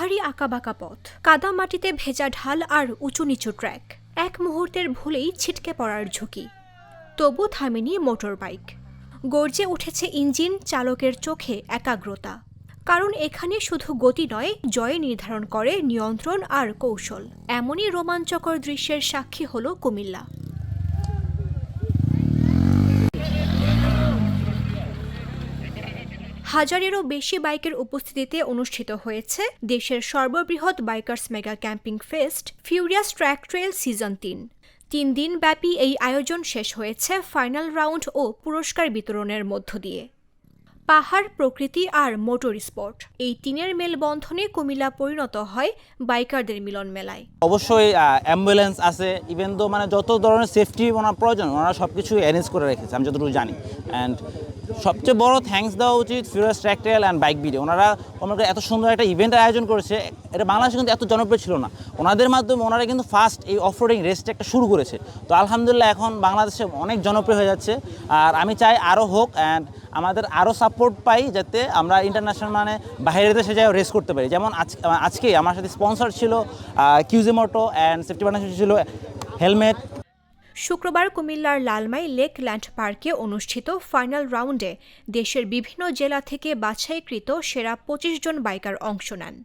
পাহাড়ি আঁকাবাঁকা পথ, কাদা মাটিতে ভেজা ঢাল আর উঁচু নিচু ট্র্যাক, এক মুহূর্তের ভুলেই ছিটকে পড়ার ঝুঁকি। তবু থামেনি মোটর বাইক, গর্জে উঠেছে ইঞ্জিন, চালকের চোখে একাগ্রতা। কারণ এখানে শুধু গতি নয়, জয় নির্ধারণ করে নিয়ন্ত্রণ আর কৌশল। এমনই রোমাঞ্চকর দৃশ্যের সাক্ষী হল কুমিল্লা। হাজারেরও বেশি বাইকের উপস্থিতিতে অনুষ্ঠিত হয়েছে দেশের সর্ববৃহৎ bikers mega camping fest furious track trail season ৩। ৩ দিন ব্যাপী এই আয়োজন শেষ হয়েছে ফাইনাল রাউন্ড ও পুরস্কার বিতরণের মধ্য দিয়ে। পাহাড়, প্রকৃতি আর মোটর স্পোর্ট, এই তিনের মেলবন্ধনে কুমিল্লা পরিণত হয় বাইকারদের মিলন মেলায়। অবশ্যই অ্যাম্বুলেন্স আছে, ইভেন তো যত ধরনের সেফটি ওনার প্রয়োজন ওনারা সব কিছু অ্যারেঞ্জ করে রেখেছে আমি যতটুকু জানি। অ্যান্ড সবচেয়ে বড় থ্যাঙ্কস দেওয়া উচিত furious track trail and bike video. ওনারা আমাকে এত সুন্দর একটা ইভেন্টের আয়োজন করেছে, এটা বাংলাদেশে কিন্তু এত জনপ্রিয় ছিল না। ওনাদের মাধ্যমে ওনারা কিন্তু ফার্স্ট এই অফরোডিং রেসটা একটা শুরু করেছে। তো আলহামদুলিল্লাহ এখন বাংলাদেশে অনেক জনপ্রিয় হয়ে যাচ্ছে। আর আমি চাই আরও হোক অ্যান্ড আমাদের আরও সাপোর্ট পাই, যাতে আমরা ইন্টারন্যাশনাল বাইরের দেশে যাই রেস করতে পারি। যেমন আজকেই আমার সাথে স্পন্সর ছিল কিউজি মোটো অ্যান্ড সেফটি পার্টনারশিপ ছিল হেলমেট। শুক্রবার কুমিল্লার লালমাই লেক ল্যান্ড পার্কে অনুষ্ঠিত ফাইনাল রাউন্ডে দেশের বিভিন্ন জেলা থেকে বাছাইকৃত সেরা ২৫ জন বাইকার অংশ নেন।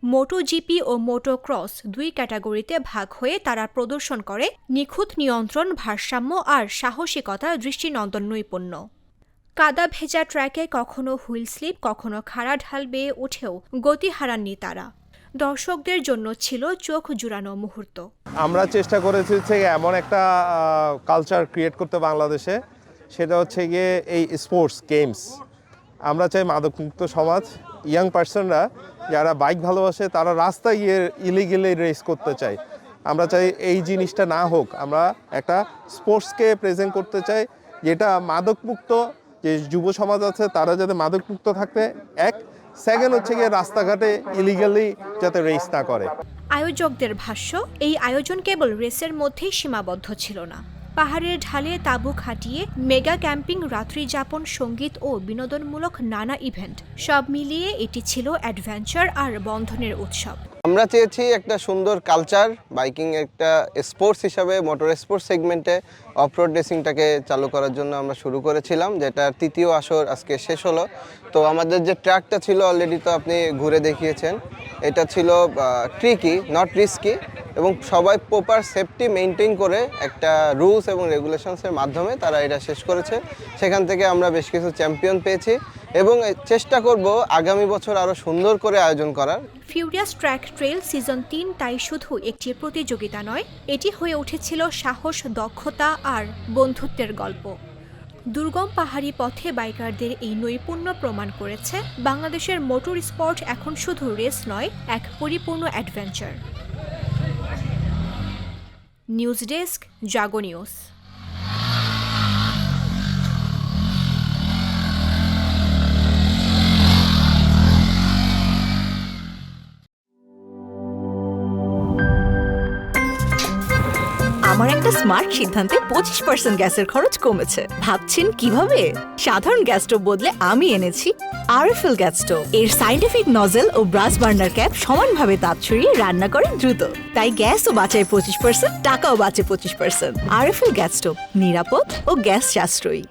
মোটো জিপি ও মোটো ক্রস দুই ক্যাটাগরিতে ভাগ হয়ে তারা প্রদর্শন করে নিখুঁত নিয়ন্ত্রণ, ভারসাম্য আর সাহসিকতার দৃষ্টিনন্দন নৈপুণ্য। কাদা ভেজা ট্র্যাকে কখনো হুইল স্লিপ, কখনো খাড়া ঢাল বেয়ে উঠেও গতি হারাননি তারা। দর্শকদের জন্য ছিল চোখ জুড়ানো মুহূর্ত। আমরা চেষ্টা করেছি এমন একটা কালচার ক্রিয়েট করতে বাংলাদেশে, সেটা হচ্ছে গিয়ে এই স্পোর্টস গেমস। আমরা চাই মাদকমুক্ত সমাজ। ইয়াং পার্সনরা যারা বাইক ভালোবাসে তারা রাস্তায় গিয়ে ইলিগেলি রেস করতে চায়। আমরা চাই এই জিনিসটা না হোক। আমরা একটা স্পোর্টসকে প্রেজেন্ট করতে চাই যেটা মাদকমুক্ত, যে যুব সমাজ আছে তারা যাতে মাদকমুক্ত থাকতে, এক সেকেন্ড হচ্ছে গিয়ে রাস্তাঘাটে ইলিগালি যাতে রেস না করে। আয়োজকদের ভাষ্য, এই আয়োজন কেবল রেসের মধ্যেই সীমাবদ্ধ ছিল না। পাহাড়ের ঢালে তাঁবু খাটিয়ে মেগা ক্যাম্পিং, রাত্রি যাপন, সঙ্গীত ও বিনোদনমূলক নানা ইভেন্ট, সব মিলিয়ে এটি ছিল অ্যাডভেঞ্চার আর বন্ধনের উৎসব। আমরা চেয়েছি একটা সুন্দর কালচার, বাইকিং একটা স্পোর্টস হিসাবে মোটর স্পোর্টস সেগমেন্টে অফরোড রেসিংটাকে চালু করার জন্য আমরা শুরু করেছিলাম, যেটার তৃতীয় আসর আজকে শেষ হলো। তো আমাদের যে ট্র্যাকটা ছিল অলরেডি তো আপনি ঘুরে দেখিয়েছেন, এটা ছিল ট্রিকি, নট রিস্কি, এবং সবাই প্রপার সেফটি মেনটেন করে একটা রুলস এবং রেগুলেশনসের মাধ্যমে তারা এটা শেষ করেছে। সেখান থেকে আমরা বেশ কিছু চ্যাম্পিয়ন পেয়েছি এবং চেষ্টা করব আগামী বছর আরও সুন্দর করে আয়োজন করার। ফিউরিয়াস ট্র্যাক ট্রেল সিজন ৩ তাই শুধু একটি প্রতিযোগিতা নয়, এটি হয়ে উঠেছিল সাহস, দক্ষতা আর বন্ধুত্বের গল্প। দুর্গম পাহাড়ি পথে বাইকারদের এই নৈপুণ্য প্রমাণ করেছে বাংলাদেশের মোটর স্পোর্ট এখন শুধু রেস নয়, এক পরিপূর্ণ অ্যাডভেঞ্চার। নিউজ ডেস্ক, জাগো নিউজ। আমার একটা স্মার্ট সিদ্ধান্তে 25% গ্যাসের খরচ কমেছে। ভাবছেন কিভাবে? সাধারণ গ্যাস স্টোভ বদলে আমি এনেছি আরএফএল গ্যাস স্টোভ। এর সাইন্টিফিক নজল ও ব্রাস বার্নার ক্যাপ সমানভাবে তাপ ছড়িয়ে রান্না করে দ্রুত, তাই গ্যাসও বাঁচায় 25%, টাকাও বাঁচে 25%। আরএফএল গ্যাস স্টোভ, নিরাপদ ও গ্যাস সাশ্রয়ী।